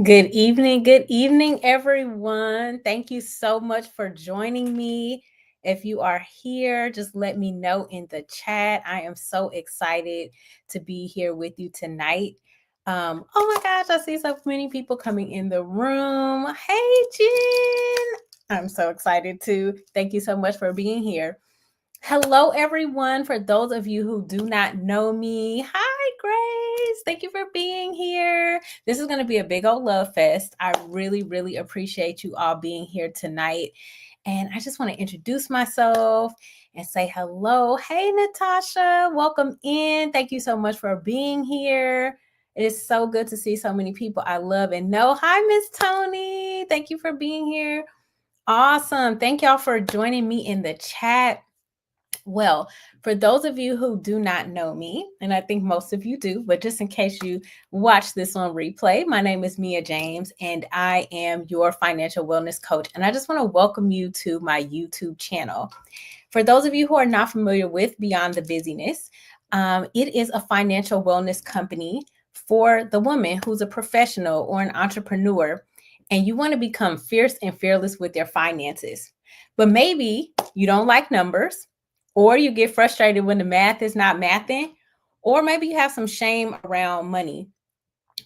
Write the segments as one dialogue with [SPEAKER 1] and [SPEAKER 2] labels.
[SPEAKER 1] Good evening, everyone. Thank you so much for joining me. If you are here, just let me know in the chat. I am so excited to be here with you tonight. Oh my gosh, I see so many people coming in the room. Hey, Jen. I'm so excited too. Thank you so much for being here. Hello, everyone. For those of you who do not know me, hi, Grace. Thank you for being here. This is going to be a big old love fest. I really, really appreciate you all being here tonight. And I just want to introduce myself and say hello. Hey, Natasha. Welcome in. Thank you so much for being here. It is so good to see so many people I love and know. Hi, Miss Tony. Thank you for being here. Awesome. Thank y'all for joining me in the chat. Well, for those of you who do not know me, and I think most of you do, but just in case you watch this on replay, my name is Mia James, and I am your financial wellness coach. And I just want to welcome you to my YouTube channel. For those of you who are not familiar with Beyond the Busyness, it is a financial wellness company for the woman who's a professional or an entrepreneur, and you want to become fierce and fearless with your finances. But maybe you don't like numbers, or you get frustrated when the math is not mathing, or maybe you have some shame around money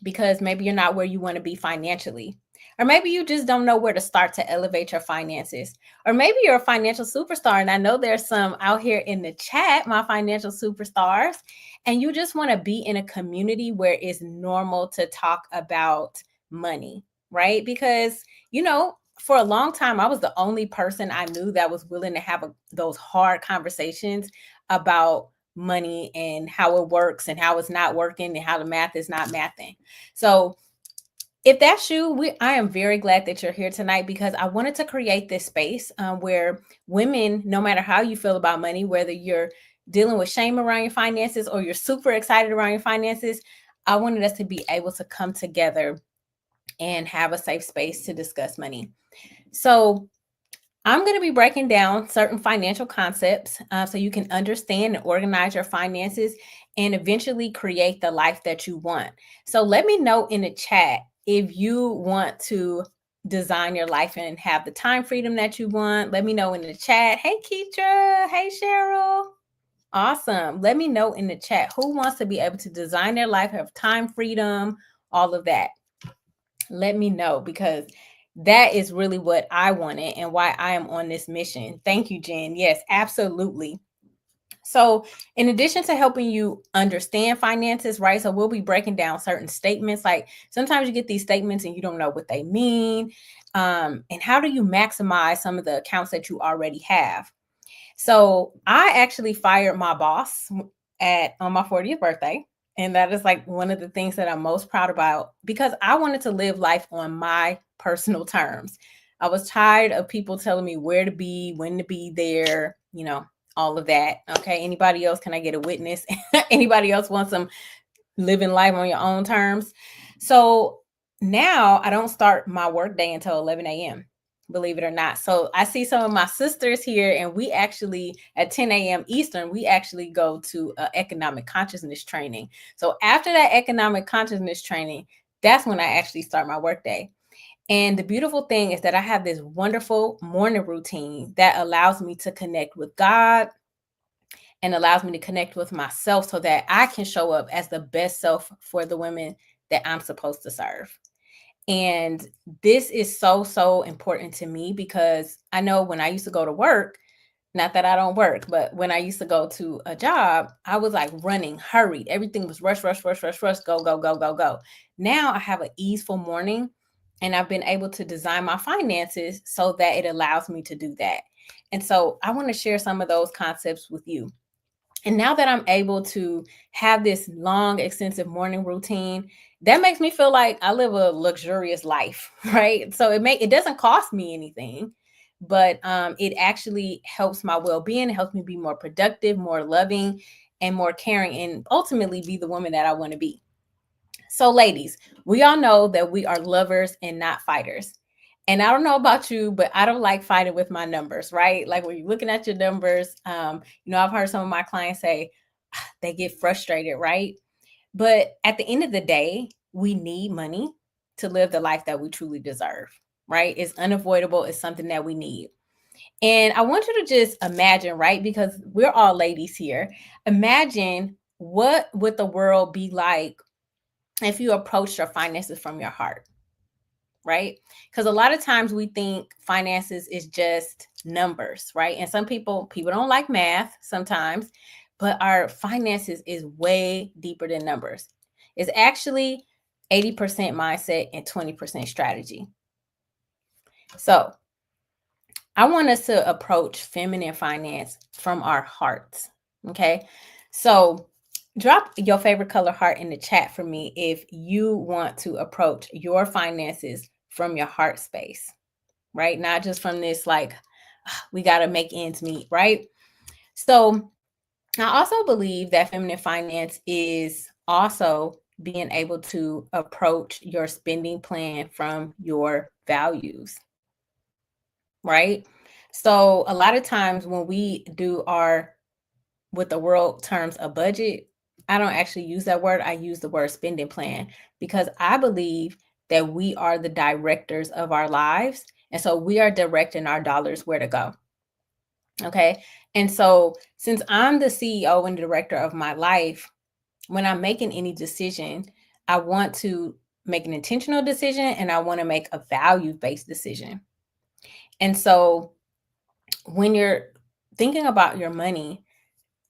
[SPEAKER 1] because maybe you're not where you want to be financially. Or maybe you just don't know where to start to elevate your finances. Or maybe you're a financial superstar. And I know there's some out here in the chat, my financial superstars. And you just want to be in a community where it's normal to talk about money, right? Because, for a long time, I was the only person I knew that was willing to have those hard conversations about money and how it works and how it's not working and how the math is not mathing. So if that's you, I am very glad that you're here tonight because I wanted to create this space where women, no matter how you feel about money, whether you're dealing with shame around your finances or you're super excited around your finances, I wanted us to be able to come together and have a safe space to discuss money. So I'm going to be breaking down certain financial concepts so you can understand and organize your finances and eventually create the life that you want. So let me know in the chat if you want to design your life and have the time freedom that you want. Let me know in the chat. Hey, Keitra. Hey, Cheryl. Awesome. Let me know in the chat who wants to be able to design their life, have time freedom, all of that. Let me know because that is really what I wanted and why I am on this mission. Thank you, Jen. Yes, absolutely. So, in addition to helping you understand finances, right? So, we'll be breaking down certain statements. Like sometimes you get these statements and you don't know what they mean. And how do you maximize some of the accounts that you already have? So, I actually fired my boss on my 40th birthday. And that is like one of the things that I'm most proud about because I wanted to live life on my personal terms. I was tired of people telling me where to be, when to be there, all of that. Okay. Anybody else? Can I get a witness? Anybody else want some living life on your own terms? So now I don't start my work day until 11 a.m. Believe it or not. So I see some of my sisters here, and we actually at 10 a.m. Eastern, we actually go to economic consciousness training. So after that economic consciousness training, that's when I actually start my work day. And the beautiful thing is that I have this wonderful morning routine that allows me to connect with God and allows me to connect with myself so that I can show up as the best self for the women that I'm supposed to serve. And this is so, so important to me because I know when I used to go to work, not that I don't work, but when I used to go to a job, I was like running, hurried. Everything was rush, rush, rush, rush, rush, go, go, go, go, go. Now I have an easeful morning and I've been able to design my finances so that it allows me to do that. And so I want to share some of those concepts with you. And now that I'm able to have this long, extensive morning routine, that makes me feel like I live a luxurious life, right? So it doesn't cost me anything, but it actually helps my well-being. It helps me be more productive, more loving, and more caring, and ultimately be the woman that I want to be. So, ladies, we all know that we are lovers and not fighters. And I don't know about you, but I don't like fighting with my numbers, right? Like when you're looking at your numbers, I've heard some of my clients say they get frustrated, right? But at the end of the day, we need money to live the life that we truly deserve, right? It's unavoidable. It's something that we need. And I want you to just imagine, right? Because we're all ladies here. Imagine what would the world be like if you approached your finances from your heart, right? Because a lot of times we think finances is just numbers, right? And some people don't like math sometimes, but our finances is way deeper than numbers. It's actually 80% mindset and 20% strategy. So I want us to approach feminine finance from our hearts. Okay. So drop your favorite color heart in the chat for me if you want to approach your finances from your heart space, right? Not just from this, like, we got to make ends meet, right? So I also believe that feminine finance is also being able to approach your spending plan from your values, right? So a lot of times when we do our, what the world terms a budget, I don't actually use that word. I use the word spending plan because I believe that we are the directors of our lives. And so we are directing our dollars where to go. Okay. And so since I'm the CEO and director of my life, when I'm making any decision, I want to make an intentional decision and I want to make a value-based decision. And so when you're thinking about your money,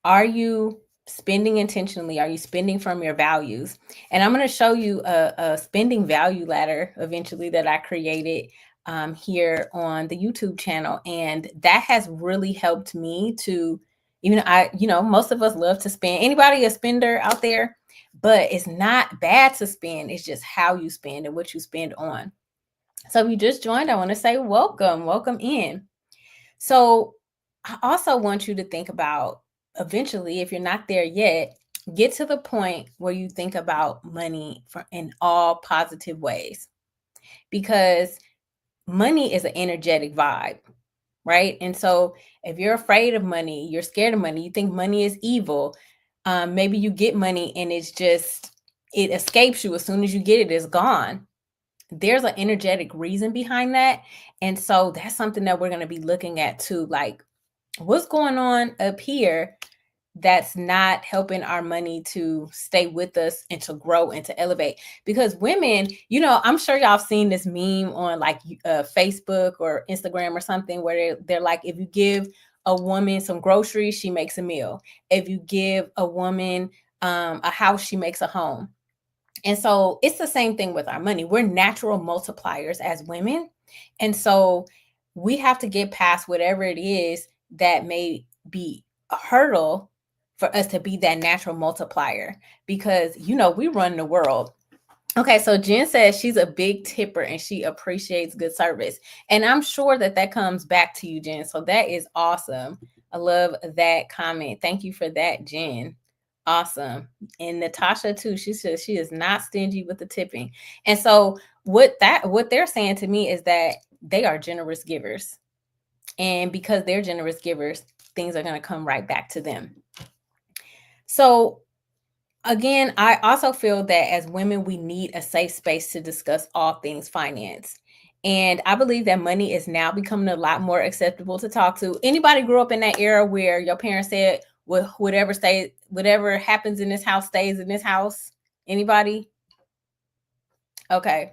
[SPEAKER 1] are you spending intentionally? Are you spending from your values? And I'm going to show you a spending value ladder eventually that I created here on the YouTube channel. And that has really helped me to, most of us love to spend. Anybody a spender out there? But it's not bad to spend. It's just how you spend and what you spend on. So if you just joined, I want to say welcome in. So I also want you to think about, eventually, if you're not there yet, get to the point where you think about money in all positive ways, because money is an energetic vibe, right? And so if you're afraid of money, you're scared of money, you think money is evil, maybe you get money and it escapes you. As soon as you get it, it's gone. There's an energetic reason behind that. And so that's something that we're going to be looking at too. Like, what's going on up here that's not helping our money to stay with us and to grow and to elevate? Because women, I'm sure y'all seen this meme on like Facebook or Instagram or something where they're like, if you give a woman some groceries, she makes a meal. If you give a woman a house, she makes a home. And so it's the same thing with our money. We're natural multipliers as women. And so we have to get past whatever it is that may be a hurdle for us to be that natural multiplier, because, we run the world. Okay, so Jen says she's a big tipper and she appreciates good service. And I'm sure that comes back to you, Jen. So that is awesome. I love that comment. Thank you for that, Jen. Awesome. And Natasha too, she says she is not stingy with the tipping. And so what they're saying to me is that they are generous givers. And because they're generous givers, things are going to come right back to them. So again, I also feel that as women, we need a safe space to discuss all things finance. And I believe that money is now becoming a lot more acceptable to talk to. Anybody grew up in that era where your parents said, well, whatever happens in this house stays in this house? Anybody? Okay.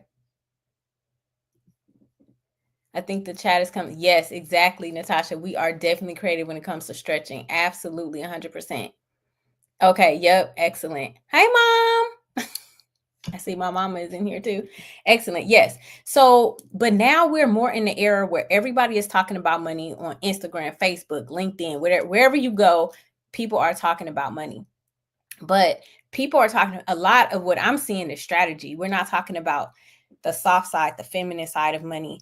[SPEAKER 1] I think the chat is coming. Yes, exactly, Natasha. We are definitely creative when it comes to stretching. Absolutely, 100%. Okay, yep, excellent. Hey, Mom. I see my mama is in here too. Excellent. Yes. So, but now we're more in the era where everybody is talking about money on Instagram, Facebook, LinkedIn, wherever you go, people are talking about money. But people are talking, a lot of what I'm seeing is strategy. We're not talking about the soft side, the feminine side of money,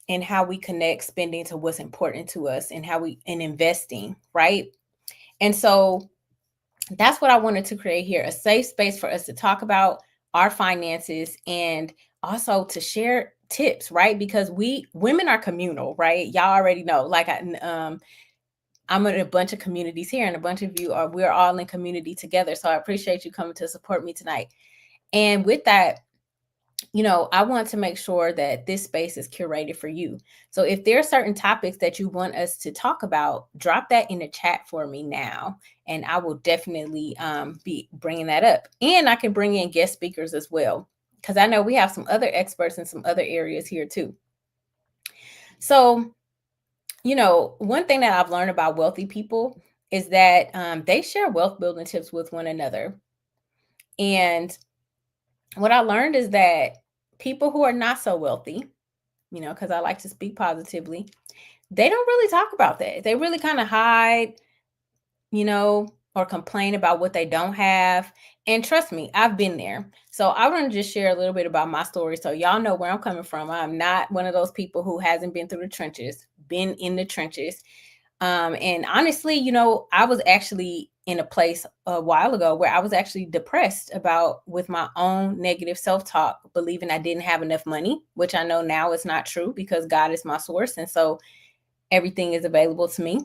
[SPEAKER 1] and how we connect spending to what's important to us and and investing, right? And so that's what I wanted to create here, a safe space for us to talk about our finances and also to share tips, right? Because women are communal, right? Y'all already know. Like I'm in a bunch of communities here, and a bunch of you we're all in community together. So I appreciate you coming to support me tonight. And with that, I want to make sure that this space is curated for you. So if there are certain topics that you want us to talk about, drop that in the chat for me now, and I will definitely be bringing that up. And I can bring in guest speakers as well, because I know we have some other experts in some other areas here too. So, one thing that I've learned about wealthy people is that they share wealth building tips with one another. And what I learned is that people who are not so wealthy, because I like to speak positively, they don't really talk about that. They really kind of hide, or complain about what they don't have. And trust me, I've been there. So I want to just share a little bit about my story so y'all know where I'm coming from. I'm not one of those people who hasn't been through the trenches, been in the trenches. And honestly, I was actually in a place a while ago where I was actually depressed with my own negative self-talk, believing I didn't have enough money, which I know now is not true because God is my source. And so everything is available to me.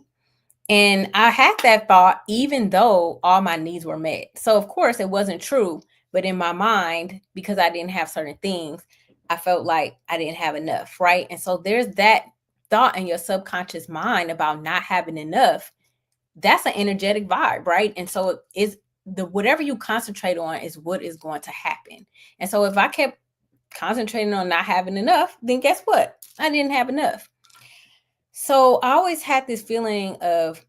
[SPEAKER 1] And I had that thought, even though all my needs were met. So of course it wasn't true, but in my mind, because I didn't have certain things, I felt like I didn't have enough. Right. And so there's that thought in your subconscious mind about not having enough. That's an energetic vibe, right? And so it's whatever you concentrate on is what is going to happen. And so if I kept concentrating on not having enough, then guess what? I didn't have enough. So I always had this feeling of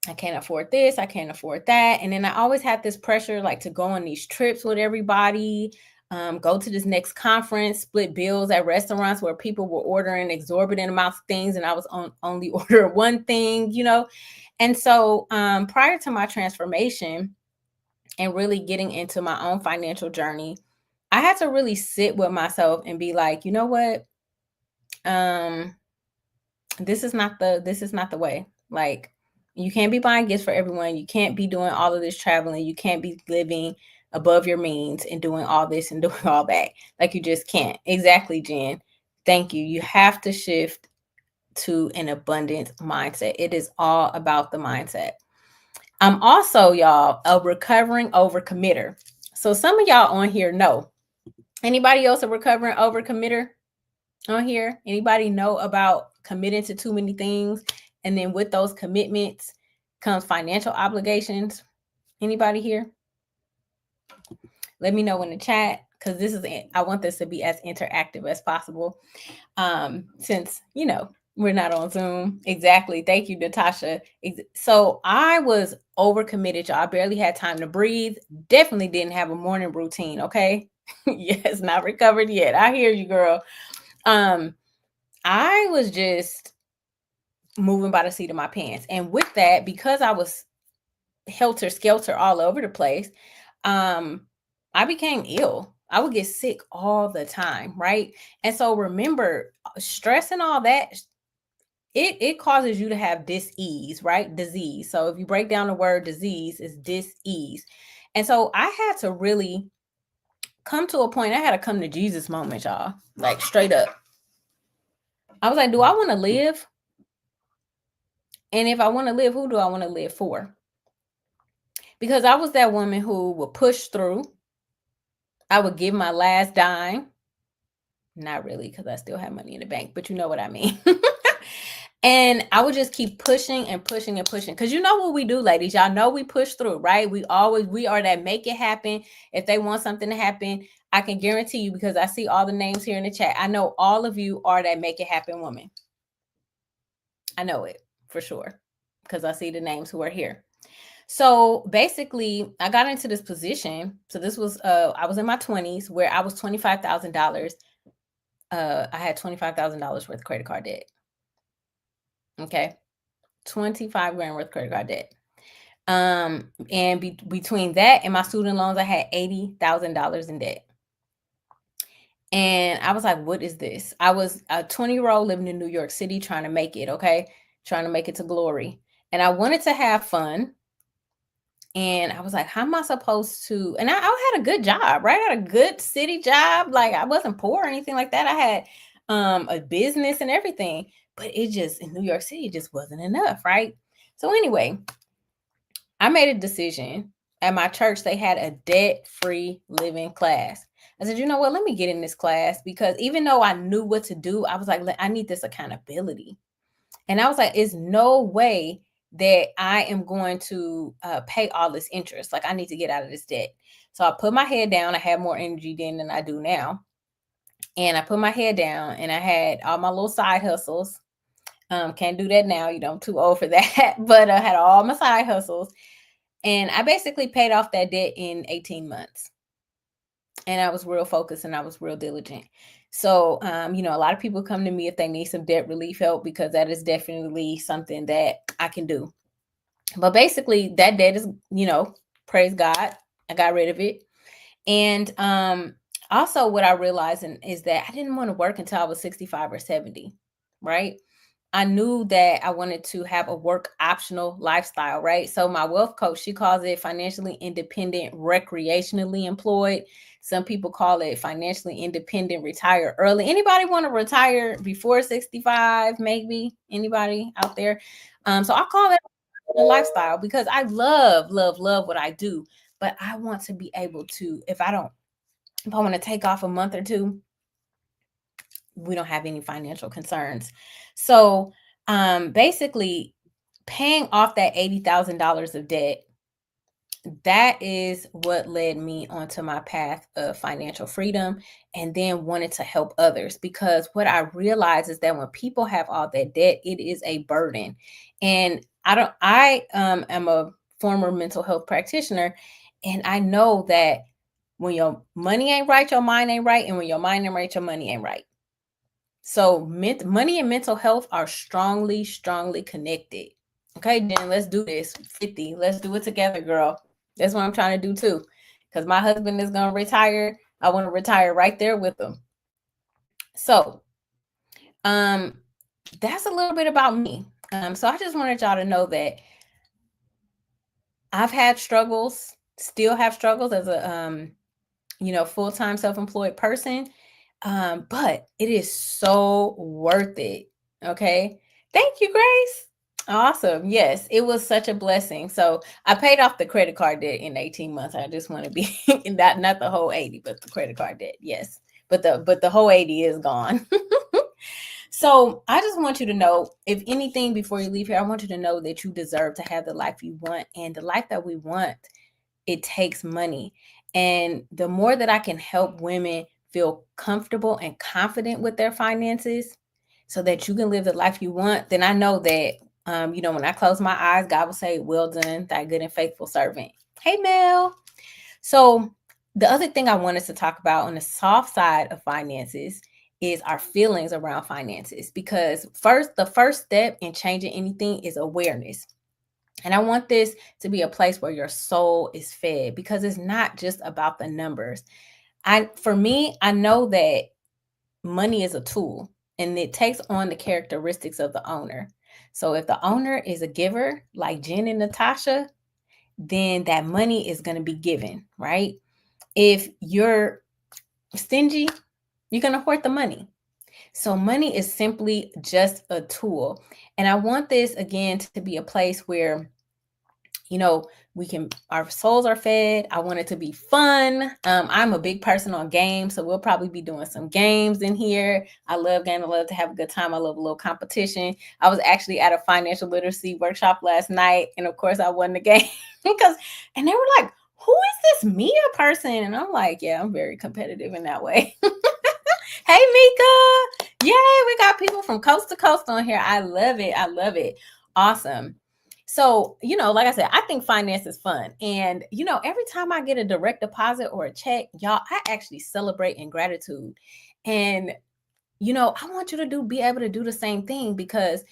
[SPEAKER 1] I can't afford this, I can't afford that. And then I always had this pressure like to go on these trips with everybody, go to this next conference, split bills at restaurants where people were ordering exorbitant amounts of things and I was only order one thing, And so prior to my transformation and really getting into my own financial journey, I had to really sit with myself and be like, you know what? This is not the way. Like, you can't be buying gifts for everyone. You can't be doing all of this traveling. You can't be living above your means and doing all this and doing all that. Like, you just can't. Exactly, Jen. Thank you. You have to shift to an abundant mindset. It is all about the mindset. I'm also, y'all, a recovering overcommitter. So some of y'all on here know. Anybody else a recovering overcommitter on here? Anybody know about committing to too many things? And then with those commitments comes financial obligations. Anybody here? Let me know in the chat, because I want this to be as interactive as possible. Since, we're not on Zoom. Exactly. Thank you, Natasha. So I was overcommitted, y'all. I barely had time to breathe. Definitely didn't have a morning routine. Okay. Yes, not recovered yet. I hear you, girl. I was just moving by the seat of my pants. And with that, because I was helter skelter all over the place, I became ill. I would get sick all the time, right? And so remember, stress and all that, it causes you to have dis-ease, right? Disease. So if you break down the word disease, it's dis-ease. And so I had to really come to a point, I had to come to Jesus moment, y'all. Like, straight up. I was like, do I want to live? And if I want to live, who do I want to live for? Because I was that woman who would push through. I would give my last dime. Not really, because I still have money in the bank, but you know what I mean. And I would just keep pushing and pushing and pushing. Because you know what we do, ladies. Y'all know we push through, right? We are that make it happen. If they want something to happen, I can guarantee you, because I see all the names here in the chat. I know all of you are that make it happen woman. I know it for sure, because I see the names who are here. So basically, I got into this position. So this was, I was in my 20s where I was $25,000. I had $25,000 worth of credit card debt. Okay. 25 grand worth of credit card debt. And between that and my student loans, I had $80,000 in debt. And I was like, what is this? I was a 20-year-old living in New York City trying to make it, okay? Trying to make it to glory. And I wanted to have fun. And I was like, how am I supposed to? And I had a good job, right? I had a good city job. Like, I wasn't poor or anything like that. I had a business and everything. But it just, in New York City, it just wasn't enough, right? So anyway, I made a decision. At my church, they had a debt-free living class. I said, you know what, let me get in this class, because even though I knew what to do, I was like, I need this accountability. And I was like, it's no way that I am going to pay all this interest. Like, I need to get out of this debt. So I put my head down. I had more energy then than I do now. And I put my head down and I had all my little side hustles. Can't do that now. You know, I'm too old for that. But I had all my side hustles. And I basically paid off that debt in 18 months. And I was real focused and I was real diligent. So, a lot of people come to me if they need some debt relief help, because that is definitely something that I can do. But basically, that debt is, praise God, I got rid of it. And also, what I realized is that I didn't want to work until I was 65 or 70, right? I knew that I wanted to have a work optional lifestyle, right? So my wealth coach, she calls it financially independent, recreationally employed. Some people call it financially independent, retire early. Anybody want to retire before 65? Maybe anybody out there? So I call it a lifestyle because I love, love, love what I do. But I want to be able to, if I want to take off a month or two, we don't have any financial concerns. So basically, paying off that $80,000 of debt, that is what led me onto my path of financial freedom, and then wanted to help others, because what I realized is that when people have all that debt, it is a burden. And I am a former mental health practitioner, and I know that when your money ain't right, your mind ain't right, and when your mind ain't right, your money ain't right. So money and mental health are strongly, strongly connected. Okay, Jen, let's do this. 50, let's do it together, girl. That's what I'm trying to do too. Because my husband is going to retire. I want to retire right there with him. So, that's a little bit about me. So I just wanted y'all to know that I've had struggles, still have struggles as a full-time self-employed person. But it is so worth it. Okay. Thank you, Grace. Awesome. Yes, it was such a blessing. So I paid off the credit card debt in 18 months. I just want to be not the whole 80, but the credit card debt. Yes. But the whole 80 is gone. So I just want you to know, if anything, before you leave here, I want you to know that you deserve to have the life you want. And the life that we want, it takes money. And the more that I can help women feel comfortable and confident with their finances so that you can live the life you want, then I know that, when I close my eyes, God will say, well done, thy good and faithful servant. Hey, Mel. So the other thing I want us to talk about on the soft side of finances is our feelings around finances, because the first step in changing anything is awareness. And I want this to be a place where your soul is fed, because it's not just about the numbers. For me, I know that money is a tool and it takes on the characteristics of the owner. So if the owner is a giver, like Jen and Natasha, then that money is going to be given, right? If you're stingy, you're going to hoard the money. So money is simply just a tool. And I want this, again, to be a place where our souls are fed. I want it to be fun. I'm a big person on games, so we'll probably be doing some games in here. I love games. I love to have a good time. I love a little competition. I was actually at a financial literacy workshop last night, and of course I won the game and they were like, who is this Mia person? And I'm like, yeah, I'm very competitive in that way. Hey, Mika. Yay, we got people from coast to coast on here. I love it. I love it. Awesome. So, like I said, I think finance is fun. And, every time I get a direct deposit or a check, y'all, I actually celebrate in gratitude. And, I want you to be able to do the same thing, because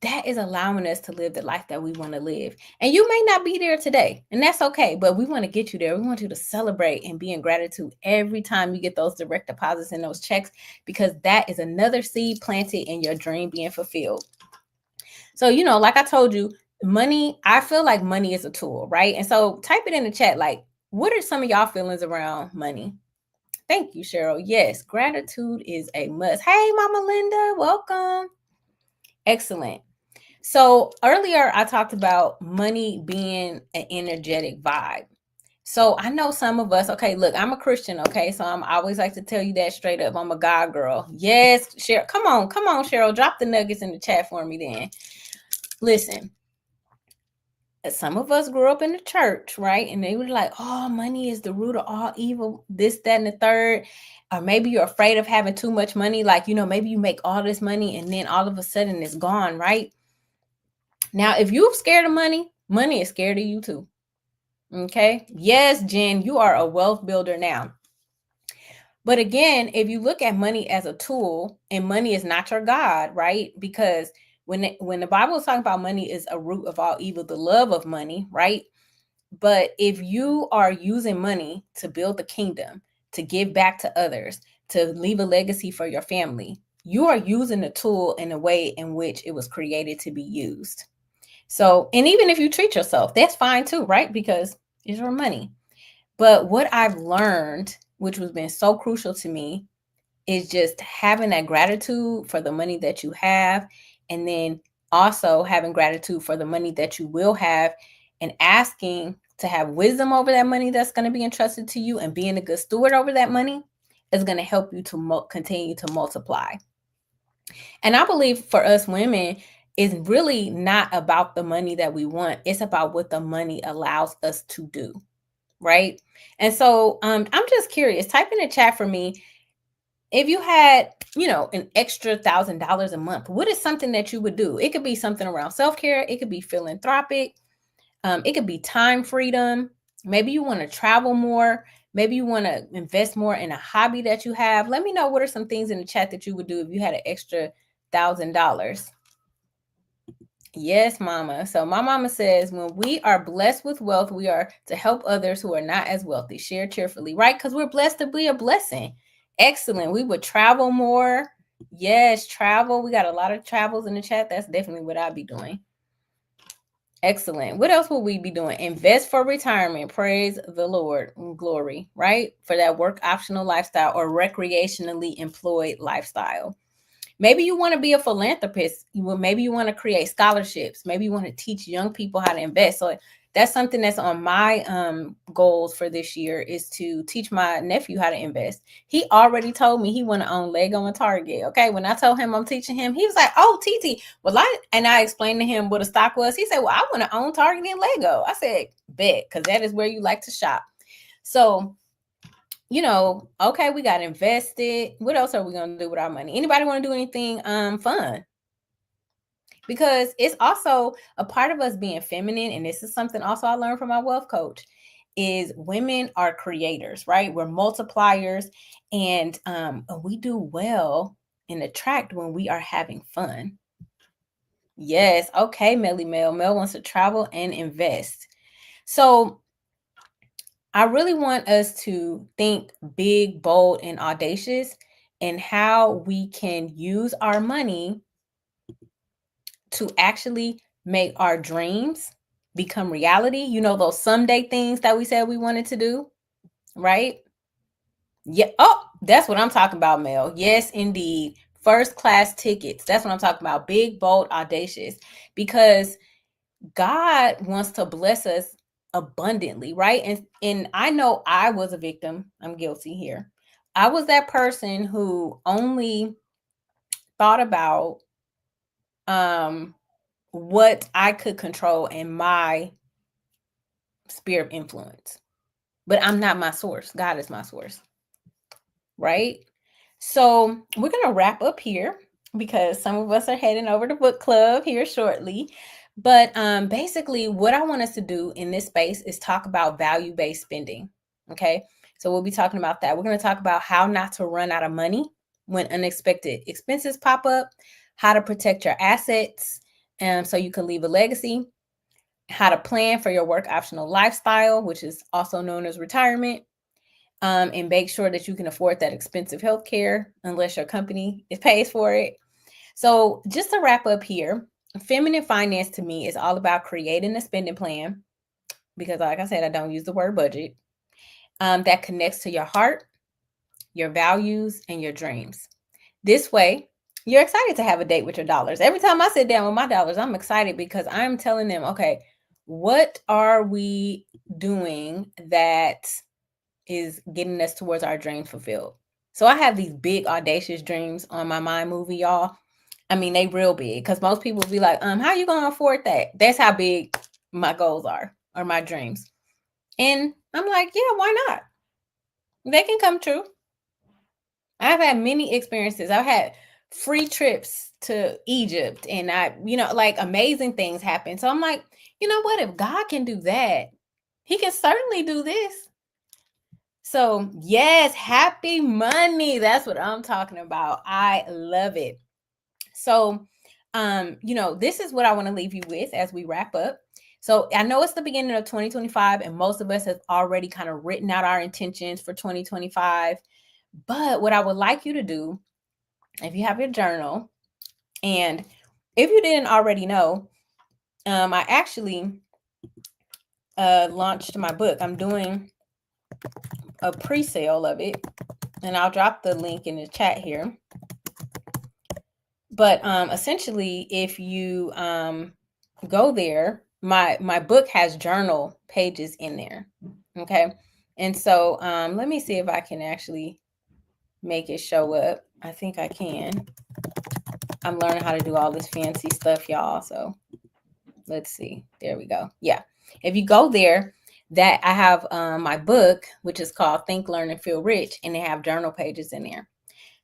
[SPEAKER 1] that is allowing us to live the life that we want to live. And you may not be there today, and that's okay, but we want to get you there. We want you to celebrate and be in gratitude every time you get those direct deposits and those checks, because that is another seed planted in your dream being fulfilled. So, like I told you, money, I feel like money is a tool, right? And so type it in the chat, like, what are some of y'all feelings around money? Thank you, Cheryl. Yes, gratitude is a must. Hey, Mama Linda, welcome. Excellent. So earlier I talked about money being an energetic vibe. So I know some of us, okay, look, I'm a Christian, okay? So I always like to tell you that straight up. I'm a God girl. Yes, Cheryl. Come on, Cheryl. Drop the nuggets in the chat for me then. Listen, some of us grew up in the church, right? And they were like, oh, money is the root of all evil, this, that, and the third. Or maybe you're afraid of having too much money. Like, maybe you make all this money and then all of a sudden it's gone, right? Now, if you're scared of money, money is scared of you too. Okay. Yes, Jen, you are a wealth builder now. But again, if you look at money as a tool, and money is not your God, right? Because when the Bible is talking about money is a root of all evil, the love of money, right? But if you are using money to build the kingdom, to give back to others, to leave a legacy for your family, you are using the tool in a way in which it was created to be used. So, and even if you treat yourself, that's fine too, right? Because it's your money. But what I've learned, which has been so crucial to me, is just having that gratitude for the money that you have, and then also having gratitude for the money that you will have, and asking to have wisdom over that money that's going to be entrusted to you, and being a good steward over that money is going to help you to continue to multiply. And I believe for us women, it's really not about the money that we want. It's about what the money allows us to do. Right. And so I'm just curious, type in the chat for me. If you had, an extra $1,000 a month, what is something that you would do? It could be something around self-care. It could be philanthropic. It could be time freedom. Maybe you want to travel more. Maybe you want to invest more in a hobby that you have. Let me know what are some things in the chat that you would do if you had an extra $1,000. Yes, mama. So my mama says, when we are blessed with wealth, we are to help others who are not as wealthy. Share cheerfully, right? Because we're blessed to be a blessing. Excellent. We would travel more. Yes, travel. We got a lot of travels in the chat. That's definitely what I'd be doing. Excellent. What else will we be doing? Invest for retirement. Praise the Lord. Glory, right? For that work optional lifestyle or recreationally employed lifestyle. Maybe you want to be a philanthropist. Maybe you want to create scholarships. Maybe you want to teach young people how to invest. So that's something that's on my goals for this year, is to teach my nephew how to invest. He already told me he want to own Lego and Target. Okay. When I told him I'm teaching him, he was like, oh, TT. And I explained to him what a stock was. He said, well, I want to own Target and Lego. I said, bet, because that is where you like to shop. So, okay, we got invested. What else are we going to do with our money? Anybody want to do anything fun? Because it's also a part of us being feminine, and this is something also I learned from my wealth coach, is women are creators, right? We're multipliers, and we do well and attract when we are having fun. Yes, okay, Melly Mel. Mel wants to travel and invest. So I really want us to think big, bold, and audacious, and how we can use our money to actually make our dreams become reality. Those someday things that we said we wanted to do, right? Yeah. Oh, that's what I'm talking about, Mel. Yes, indeed. First class tickets. That's what I'm talking about. Big, bold, audacious. Because God wants to bless us abundantly, right? And I know I was a victim. I'm guilty here. I was that person who only thought about what I could control in my sphere of influence. But I'm not my source. God is my source. Right? So we're going to wrap up here, because some of us are heading over to book club here shortly. But basically, what I want us to do in this space is talk about value-based spending. Okay. So we'll be talking about that. We're going to talk about how not to run out of money when unexpected expenses pop up, how to protect your assets so you can leave a legacy, how to plan for your work optional lifestyle, which is also known as retirement, and make sure that you can afford that expensive healthcare unless your company pays for it. So just to wrap up here, feminine finance to me is all about creating a spending plan, because like I said, I don't use the word budget, that connects to your heart, your values, and your dreams. This way, you're excited to have a date with your dollars. Every time I sit down with my dollars, I'm excited because I'm telling them, okay, What are we doing that is getting us towards our dreams fulfilled? So I have these big audacious dreams on my mind movie, y'all. I mean, they real big, because most people be like, how you gonna afford that? That's how big my goals are, or my dreams. And I'm like, yeah, why not? They can come true. I've had many experiences. I've had free trips to Egypt, and like amazing things happen. So I'm like, you know what? If God can do that, he can certainly do this. So yes, happy money. That's what I'm talking about. I love it. So, this is what I want to leave you with as we wrap up. So I know it's the beginning of 2025, and most of us have already kind of written out our intentions for 2025. But what I would like you to do, if you have your journal, and if you didn't already know, I actually launched my book. I'm doing a pre-sale of it, and I'll drop the link in the chat here. But essentially, if you go there, my book has journal pages in there. Okay. And so let me see if I can actually make it show up. I think I can. I'm learning how to do all this fancy stuff, y'all. So let's see. There we go. Yeah. If you go there, that I have my book, which is called Think, Learn, and Feel Rich, and they have journal pages in there.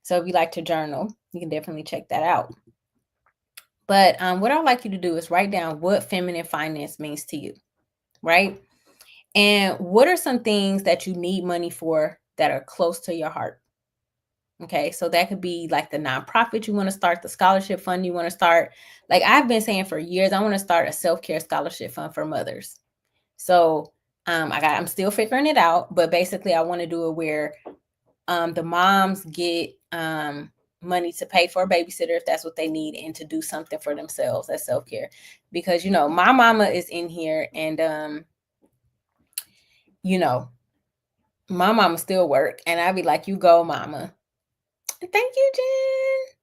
[SPEAKER 1] So if you like to journal, you can definitely check that out. But what I'd like you to do is write down what feminine finance means to you, right? And what are some things that you need money for that are close to your heart? Okay, so that could be like the nonprofit you want to start, the scholarship fund you want to start. Like I've been saying for years, I want to start a self-care scholarship fund for mothers. So I'm still figuring it out, but basically I want to do it where the moms get money to pay for a babysitter if that's what they need, and to do something for themselves as self-care. Because my mama is in here, and my mama still work, and I'd be like, you go, mama. Thank you, Jen.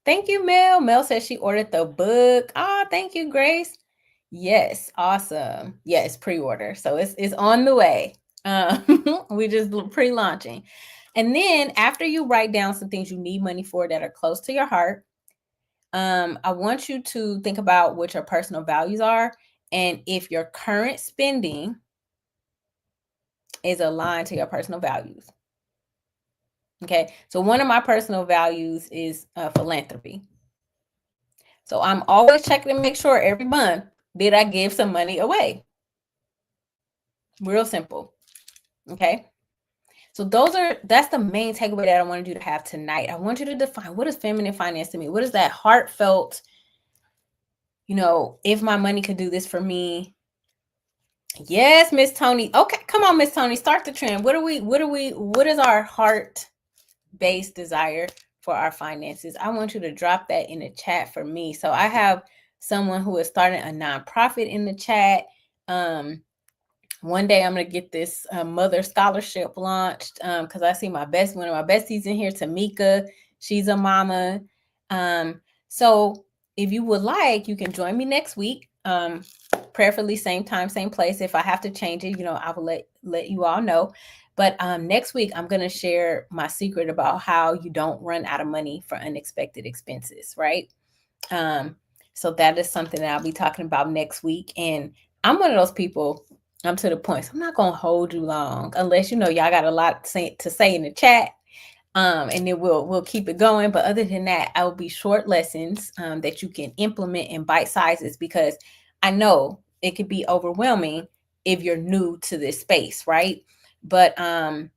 [SPEAKER 1] Thank you, Mel. Mel says she ordered the book. Oh, thank you, Grace. Yes, awesome. Yes, pre-order. So it's on the way. We just pre-launching. And then after you write down some things you need money for that are close to your heart, I want you to think about what your personal values are, and if your current spending is aligned to your personal values. Okay, so one of my personal values is philanthropy. So I'm always checking to make sure every month, did I give some money away? Real simple. Okay. So that's the main takeaway that I wanted you to have tonight. I want you to define, what is feminine finance to me? What is that heartfelt, if my money could do this for me? Yes, Miss Tony. Okay, come on, Miss Tony, start the trend. What is our heart-based desire for our finances? I want you to drop that in the chat for me. So I have someone who is starting a nonprofit in the chat. One day I'm going to get this mother scholarship launched, because I see one of my besties in here, Tamika. She's a mama. So if you would like, you can join me next week. Prayerfully same time, same place. If I have to change it, I will let you all know. But next week, I'm going to share my secret about how you don't run out of money for unexpected expenses, right? So that is something that I'll be talking about next week. And I'm one of those people, I'm to the point, so I'm not going to hold you long unless, y'all got a lot to say in the chat. And then we'll keep it going. But other than that, I will be short lessons that you can implement in bite sizes, because I know it could be overwhelming if you're new to this space, right? But I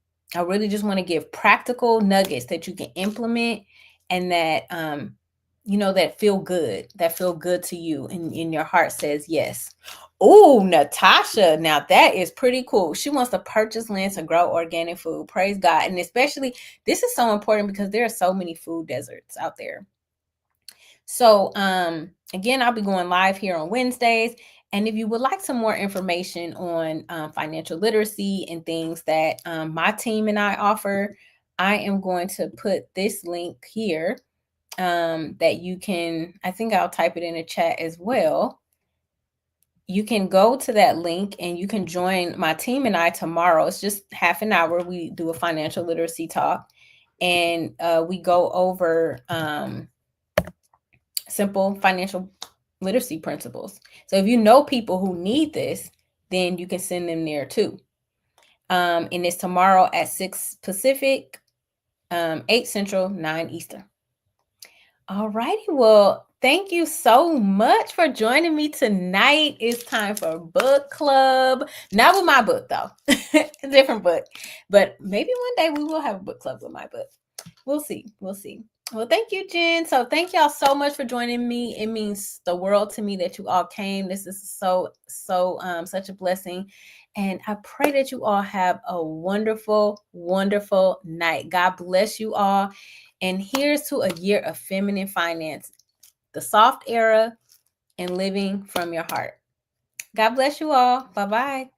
[SPEAKER 1] really just want to give practical nuggets that you can implement, and that that feel good to you, and your heart says yes. Oh, Natasha, now that is pretty cool. She wants to purchase land to grow organic food. Praise God. And especially, this is so important because there are so many food deserts out there. So again, I'll be going live here on Wednesdays. And if you would like some more information on financial literacy and things that my team and I offer, I am going to put this link here that you can, I think I'll type it in the chat as well. you can go to that link and you can join my team and I tomorrow. It's just half an hour. We do a financial literacy talk, and we go over simple financial literacy principles. So if you know people who need this, then you can send them there too. And it's tomorrow at 6 Pacific, 8 Central, 9 Eastern. All righty. Well, thank you so much for joining me tonight. It's time for book club. Not with my book, though. A different book. But maybe one day we will have a book club with my book. We'll see. We'll see. Well, thank you, Jen. So thank y'all so much for joining me. It means the world to me that you all came. This is such a blessing. And I pray that you all have a wonderful, wonderful night. God bless you all. And here's to a year of feminine finance, the soft era, and living from your heart. God bless you all. Bye-bye.